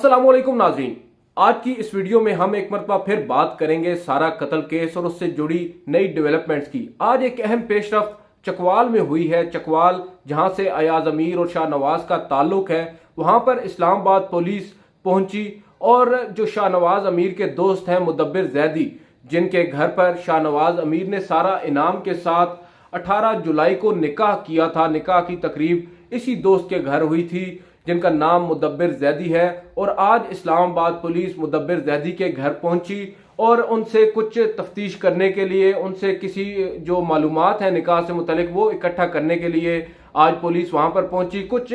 अस्सलामुअलैकुम नाजरीन। आज की इस वीडियो में हम एक मरतबा फिर बात करेंगे सारा कत्ल केस और उससे जुड़ी नई डेवलपमेंट्स की। आज एक अहम पेशरफ चकवाल में हुई है। चकवाल जहां से अयाज अमीर और शाहनवाज का ताल्लुक है, वहां पर इस्लामाबाद पुलिस पहुंची और जो शाहनवाज अमीर के दोस्त हैं मुदब्बिर जैदी, जिनके घर पर शाहनवाज अमीर ने सारा इनाम के साथ 18 जुलाई को निकाह किया था, निकाह की तकरीब इसी दोस्त के घर हुई थी जिनका नाम मुदब्बिर जैदी है। और आज इस्लामाबाद पुलिस मुदब्बिर जैदी के घर पहुंची और उनसे कुछ तफ्तीश करने के लिए, उनसे किसी जो मालूमात है निकाह से मुतलिक वो इकट्ठा करने के लिए आज पुलिस वहां पर पहुंची। कुछ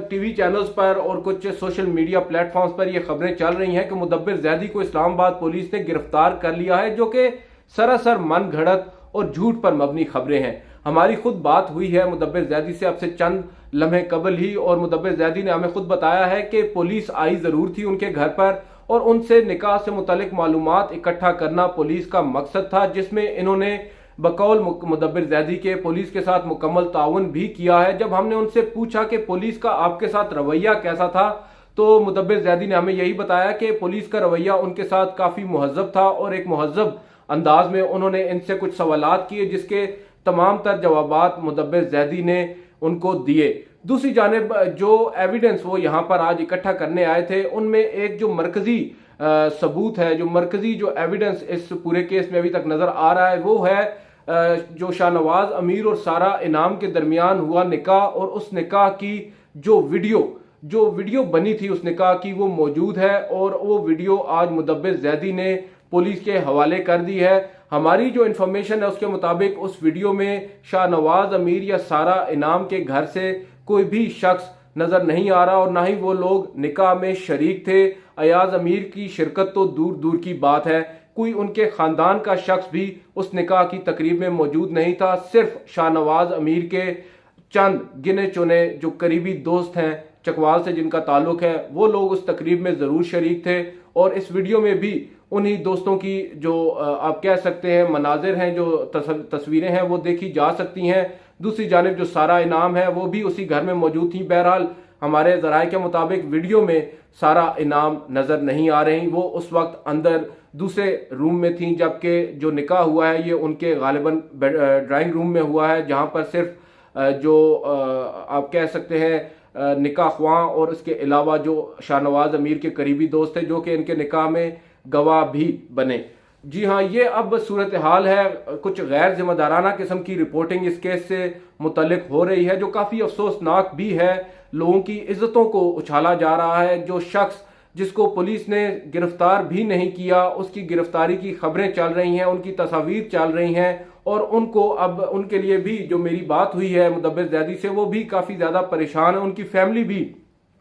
टीवी चैनल्स पर और कुछ सोशल मीडिया प्लेटफॉर्म्स पर ये खबरें चल रही हैं कि मुदब्बिर जैदी को इस्लामाबाद पुलिस ने गिरफ्तार कर लिया है, जो कि सरासर मन घड़त और झूठ पर मबनी खबरें हैं। हमारी खुद बात हुई है मुदब्बिर जैदी से अब से चंद लम्हे कबल ही, और मुदब्बिर जैदी ने हमें खुद बताया है कि पुलिस आई जरूर थी उनके घर पर और उनसे निकाह से मुतलिक मालूमात इकट्ठा करना पुलिस का मकसद था, जिसमें इन्होंने बकौल मुदब्बिर जैदी के पुलिस के साथ मुकम्मल ताउन भी किया है। जब हमने उनसे पूछा कि पुलिस का आपके साथ रवैया कैसा था, तो मुदब्बिर जैदी ने हमें यही बताया कि पुलिस का रवैया उनके साथ काफी मुहज्जब था और एक मुहज्जब अंदाज में उन्होंने इनसे कुछ सवालात किए, जिसके तमाम तर जवाबात मुदब्बिर जैदी ने उनको दिए। दूसरी जानिब जो एविडेंस वो यहाँ पर आज इकट्ठा करने आए थे, उनमें एक जो मरकजी सबूत है, जो मरकजी जो एविडेंस इस पूरे केस में अभी तक नजर आ रहा है, वो है जो शाहनवाज अमीर और सारा इनाम के दरमियान हुआ निकाह, और उस निकाह की जो वीडियो बनी थी उस निकाह की, वो मौजूद है। और वो वीडियो आज मुदब्बिर जैदी ने पुलिस के हवाले कर दी है। हमारी जो इन्फॉर्मेशन है उसके मुताबिक उस वीडियो में शाहनवाज अमीर या सारा इनाम के घर से कोई भी शख्स नजर नहीं आ रहा और ना ही वो लोग निकाह में शरीक थे। अयाज अमीर की शिरकत तो दूर दूर की बात है, कोई उनके खानदान का शख्स भी उस निकाह की तकरीब में मौजूद नहीं था। सिर्फ शाहनवाज अमीर के चंद गिने चुने जो करीबी दोस्त हैं चकवाल से जिनका ताल्लुक है, वो लोग उस तकरीब में जरूर शरीक थे। और इस वीडियो में भी उन्हीं दोस्तों की जो आप कह सकते हैं मनाजिर हैं, जो तस्वीरें हैं, वो देखी जा सकती हैं। दूसरी जानिब जो सारा इनाम है वो भी उसी घर में मौजूद थी। बहरहाल हमारे जराये के मुताबिक वीडियो में सारा इनाम नजर नहीं आ रही, वो उस वक्त अंदर दूसरे रूम में थी, जबकि जो निकाह हुआ है ये उनके गालिबन ड्राइंग रूम में हुआ है, जहां पर सिर्फ जो आप कह सकते हैं निकाह ख्वां और इसके अलावा जो शाहनवाज अमीर के करीबी दोस्त थे जो कि इनके निकाह में गवाह भी बने। जी हाँ, ये अब सूरत हाल है। कुछ गैर जिम्मेदाराना किस्म की रिपोर्टिंग इस केस से मुतल्लिक हो रही है, जो काफ़ी अफसोसनाक भी है। लोगों की इज्जतों को उछाला जा रहा है। जो शख्स जिसको पुलिस ने गिरफ्तार भी नहीं किया, उसकी गिरफ्तारी की खबरें चल रही हैं, उनकी तस्वीर चल रही हैं, और उनको अब उनके लिए भी जो मेरी बात हुई है मुदब्बिर जैदी से, वो भी काफ़ी ज़्यादा परेशान है। उनकी फैमिली भी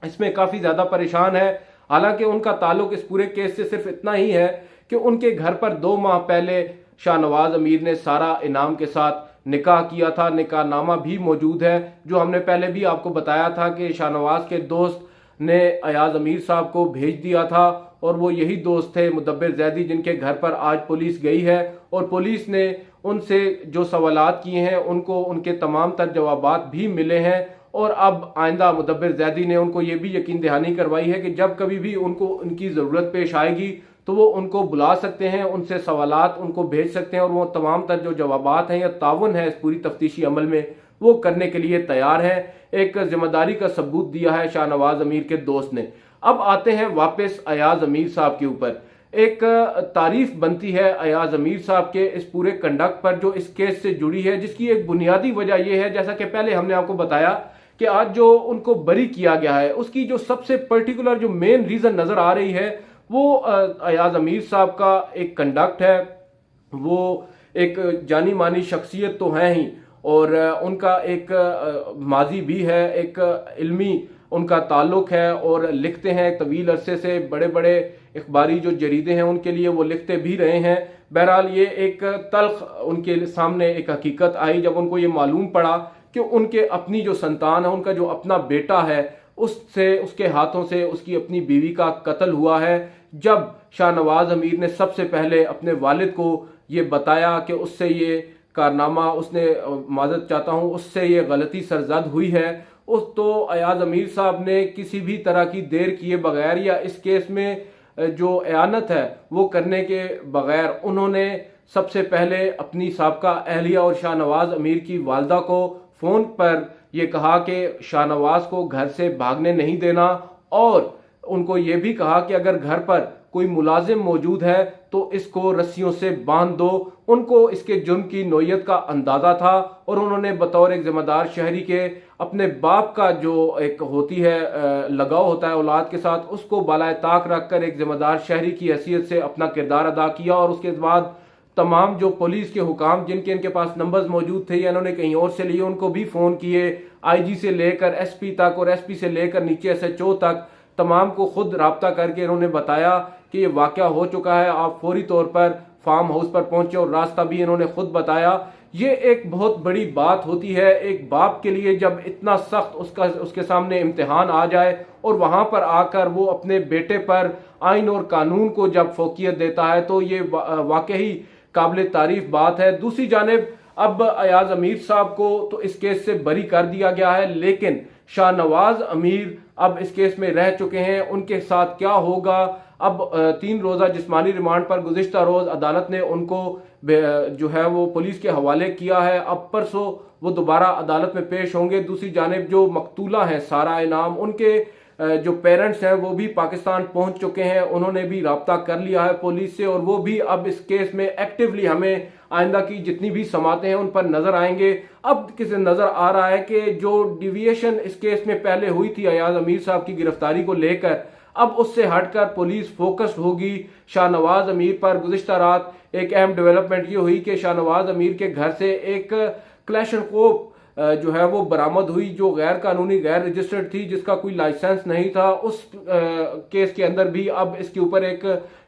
इसमें काफ़ी ज़्यादा परेशान है। हालांकि उनका ताल्लुक इस पूरे केस से सिर्फ इतना ही है कि उनके घर पर 2 माह पहले शाहनवाज अमीर ने सारा इनाम के साथ निकाह किया था। निकाहनामा भी मौजूद है, जो हमने पहले भी आपको बताया था कि शाहनवाज के दोस्त ने अयाज अमीर साहब को भेज दिया था, और वो यही दोस्त थे मुदब्बिर जैदी जिनके घर पर आज पुलिस गई है। और पुलिस ने उनसे जो सवालात किए हैं उनको उनके तमाम तर जवाबात भी मिले हैं। और अब आइंदा मुदब्बिर जैदी ने उनको ये भी यकीन दहानी करवाई है कि जब कभी भी उनको उनकी ज़रूरत पेश आएगी तो वो उनको बुला सकते हैं, उनसे सवालात उनको भेज सकते हैं, और वो तमाम तर जो जवाबात हैं या ताउन है इस पूरी तफ्तीशी अमल में वो करने के लिए तैयार है। एक जिम्मेदारी का सबूत दिया है शाहनवाज अमीर के दोस्त ने। अब आते हैं वापस अयाज अमीर साहब के ऊपर। एक तारीफ बनती है अयाज अमीर साहब के इस पूरे कंडक्ट पर जो इस केस से जुड़ी है, जिसकी एक बुनियादी वजह यह है, जैसा कि पहले हमने आपको बताया कि आज जो उनको बरी किया गया है उसकी जो सबसे पर्टिकुलर जो मेन रीजन नजर आ रही है वो अयाज अमीर साहब का एक कंडक्ट है। वो एक जानी मानी शख्सियत तो है ही, और उनका एक माजी भी है, एक इल्मी उनका ताल्लुक है, और लिखते हैं तवील अरसे से। बड़े बड़े इखबारी जो जरीदे हैं उनके लिए वो लिखते भी रहे हैं। बहरहाल ये एक तल्ख उनके सामने एक हकीकत आई जब उनको ये मालूम पड़ा कि उनके अपनी जो संतान है, उनका जो अपना बेटा है, उससे उसके हाथों से उसकी अपनी बीवी का कत्ल हुआ है। जब शाहनवाज अमीर ने सबसे पहले अपने वालिद को ये बताया कि उससे ये कारनामा, उसने माजरत चाहता हूँ, उससे ये गलती सरजद हुई है, उस तो अयाज अमीर साहब ने किसी भी तरह की देर किए बगैर या इस केस में जो एयानत है वो करने के बगैर उन्होंने सबसे पहले अपनी साबका अहलिया और शाहनवाज अमीर की वालदा को फोन पर यह कहा कि शाहनवाज को घर से भागने नहीं देना, और उनको ये भी कहा कि अगर घर पर कोई मुलाजिम मौजूद है तो इसको रस्सियों से बांध दो। उनको इसके जुर्म की नोयत का अंदाजा था और उन्होंने बतौर एक जिम्मेदार शहरी के अपने बाप का जो एक होती है लगाव होता है औलाद के साथ, उसको बालाए ताक रखकर एक जिम्मेदार शहरी की हैसियत से अपना किरदार अदा किया। और उसके बाद तमाम जो पुलिस के हुकाम जिनके इनके पास नंबर्स मौजूद थे या इन्होंने कहीं और से लिए, उनको भी फोन किए, आईजी से लेकर एसपी तक और एसपी से लेकर नीचे एसएचओ तक तमाम को खुद राब्ता करके इन्होंने बताया कि ये वाकया हो चुका है, आप फौरी तौर पर फार्म हाउस पर पहुंचे, और रास्ता भी इन्होंने खुद बताया। ये एक बहुत बड़ी बात होती है एक बाप के लिए जब इतना सख्त उसके सामने इम्तिहान आ जाए और वहां पर आकर वो अपने बेटे पर आइन और कानून को जब फोकियत देता है, तो ये वाकई काबिल तारीफ बात है। दूसरी जानिब अब अयाज अमीर साहब को तो इस केस से बरी कर दिया गया है, लेकिन शाहनवाज अमीर अब इस केस में रह चुके हैं। उनके साथ क्या होगा? अब 3 रोजा जिस्मानी रिमांड पर गुज़िश्ता रोज अदालत ने उनको जो है वो पुलिस के हवाले किया है। अब परसों वो दोबारा अदालत में पेश होंगे। दूसरी जानिब जो मकतूला हैं सारा इनाम, उनके जो पेरेंट्स हैं वो भी पाकिस्तान पहुंच चुके हैं, उन्होंने भी राब्ता कर लिया है पुलिस से, और वो भी अब इस केस में एक्टिवली हमें आइंदा की जितनी भी समातें हैं उन पर नजर आएंगे। अब किसे नजर आ रहा है कि जो डिविएशन इस केस में पहले हुई थी अयाज अमीर साहब की गिरफ्तारी को लेकर, अब उससे हटकर पुलिस फोकस्ड होगी शाहनवाज अमीर पर। गुज़िश्ता रात एक अहम डेवलपमेंट ये हुई कि शाहनवाज अमीर के घर से एक क्लैशनकोप जो है वो बरामद हुई, जो गैर कानूनी गैर रजिस्टर्ड थी, जिसका कोई लाइसेंस नहीं था। उस केस के अंदर भी अब इसके ऊपर एक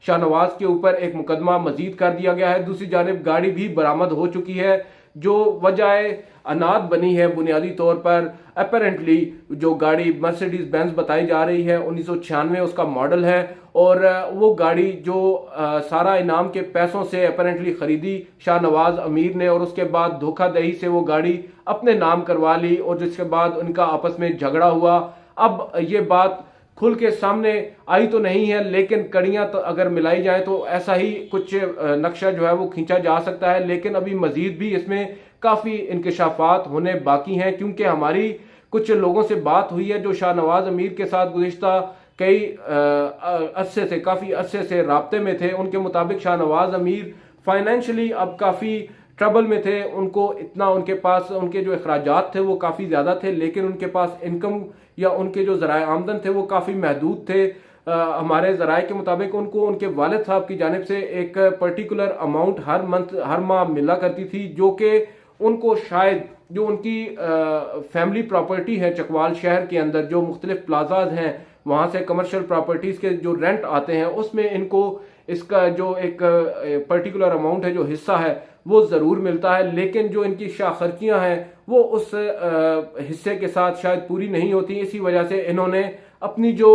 शाहनवाज के ऊपर एक मुकदमा मजीद कर दिया गया है। दूसरी जानिब गाड़ी भी बरामद हो चुकी है, जो वजह अनाद बनी है बुनियादी तौर पर। अपेरेंटली जो गाड़ी मर्सिडीज बेंज बताई जा रही है 1996 उसका मॉडल है, और वो गाड़ी जो सारा इनाम के पैसों से अपेरेंटली खरीदी शाहनवाज अमीर ने, और उसके बाद धोखाधड़ी से वो गाड़ी अपने नाम करवा ली, और जिसके बाद उनका आपस में झगड़ा हुआ। अब ये बात खुल के सामने आई तो नहीं है, लेकिन कड़ियां तो अगर मिलाई जाए तो ऐसा ही कुछ नक्शा जो है वो खींचा जा सकता है। लेकिन अभी मजीद भी इसमें काफी इंकशाफात होने बाकी हैं, क्योंकि हमारी कुछ लोगों से बात हुई है जो शाहनवाज अमीर के साथ गुज़िश्ता कई अरसे से काफी अरसे से राब्ते में थे। उनके मुताबिक शाहनवाज अमीर फाइनेंशियली अब काफी ट्रबल में थे, उनको इतना उनके पास उनके जो अखराजात थे वो काफी ज्यादा थे, लेकिन उनके पास इनकम या उनके जो ज़राए आमदन थे वो काफी महदूद थे। हमारे ज़राए के मुताबिक उनको उनके वालिद साहब की जानिब से एक पर्टिकुलर अमाउंट हर माह मिला करती थी, जो कि उनको शायद जो उनकी फैमिली प्रॉपर्टी है चकवाल शहर के अंदर, जो मुख्तलिफ प्लाजाज हैं वहां से कमर्शियल प्रॉपर्टीज के जो रेंट आते हैं, उसमें इनको इसका जो एक पर्टिकुलर अमाउंट है जो हिस्सा है वो जरूर मिलता है। लेकिन जो इनकी शाखर्चियां हैं वो उस हिस्से के साथ शायद पूरी नहीं होती। इसी वजह से इन्होंने अपनी जो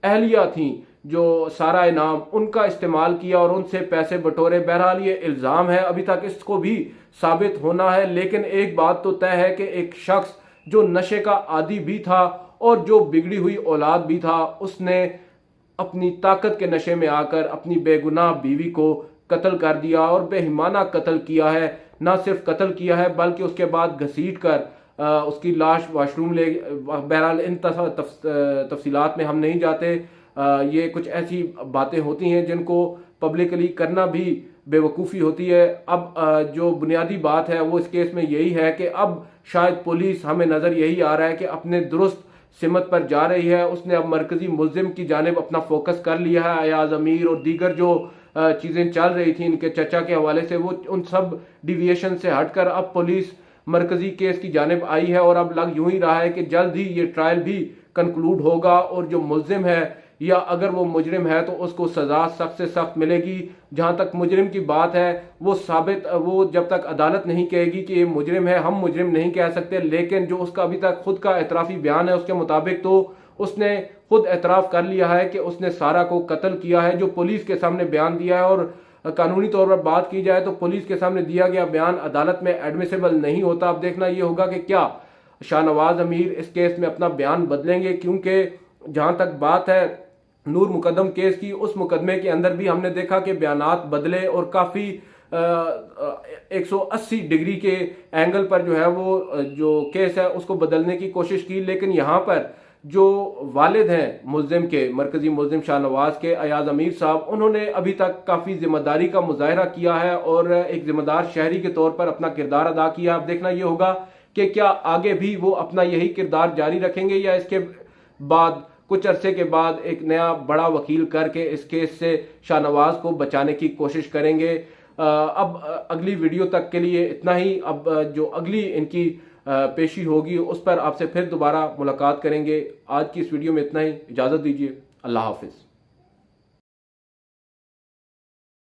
अहलिया थी जो सारा इनाम उनका इस्तेमाल किया और उनसे पैसे बटोरे। बहरहाल ये इल्जाम है, अभी तक इसको भी साबित होना है। लेकिन एक बात तो तय है कि एक शख्स जो नशे का आदी भी था और जो बिगड़ी हुई औलाद भी था, उसने अपनी ताकत के नशे में आकर अपनी बेगुनाह बीवी को कत्ल कर दिया और बेहिमाना कत्ल किया है। ना सिर्फ कत्ल किया है बल्कि उसके बाद घसीट कर उसकी लाश वॉशरूम ले। बहरहाल इन तफसीलात में हम नहीं जाते। ये कुछ ऐसी बातें होती हैं जिनको पब्लिकली करना भी बेवकूफ़ी होती है। अब जो बुनियादी बात है वो इस केस में यही है कि अब शायद पुलिस, हमें नज़र यही आ रहा है कि अपने दुरुस्त सिमत पर जा रही है। उसने अब मरकजी मुल्जिम की जानिब अपना फोकस कर लिया है। अयाज अमीर और दीगर जो चीज़ें चल रही थी इनके चचा के हवाले से, वो उन सब डिविएशन से हटकर अब पुलिस मरकजी केस की जानिब आई है। और अब लग यूं ही रहा है कि जल्द ही ये ट्रायल भी कंक्लूड होगा और जो मुल्जिम है या अगर वो मुजरिम है तो उसको सजा सख्त से सख्त मिलेगी। जहां तक मुजरिम की बात है वो साबित, वो जब तक अदालत नहीं कहेगी कि ये मुजरिम है, हम मुजरिम नहीं कह सकते। लेकिन जो उसका अभी तक खुद का एतराफ़ी बयान है उसके मुताबिक तो उसने खुद एतराफ़ कर लिया है कि उसने सारा को कत्ल किया है। जो पुलिस के सामने बयान दिया है, और कानूनी तौर पर बात की जाए तो पुलिस के सामने दिया गया बयान अदालत में एडमिसेबल नहीं होता। अब देखना ये होगा कि क्या शाहनवाज अमीर इस केस में अपना बयान बदलेंगे, क्योंकि जहां तक बात है नूर मुकदम केस की, उस मुकदमे के अंदर भी हमने देखा कि बयानात बदले और काफ़ी 180 डिग्री के एंगल पर जो है वो जो केस है उसको बदलने की कोशिश की। लेकिन यहाँ पर जो वालिद हैं मुल्जिम के, मरकजी मुल्जिम शाहनवाज के, अयाज अमीर साहब, उन्होंने अभी तक काफ़ी जिम्मेदारी का मुजाहरा किया है और एक जिम्मेदार शहरी के तौर पर अपना किरदार अदा किया। अब देखना ये होगा कि क्या आगे भी वो अपना यही किरदार जारी रखेंगे या इसके बाद कुछ अरसे के बाद एक नया बड़ा वकील करके इस केस से शाहनवाज को बचाने की कोशिश करेंगे। अब अगली वीडियो तक के लिए इतना ही। अब जो अगली इनकी पेशी होगी उस पर आपसे फिर दोबारा मुलाकात करेंगे। आज की इस वीडियो में इतना ही। इजाज़त दीजिए। अल्लाह हाफिज़।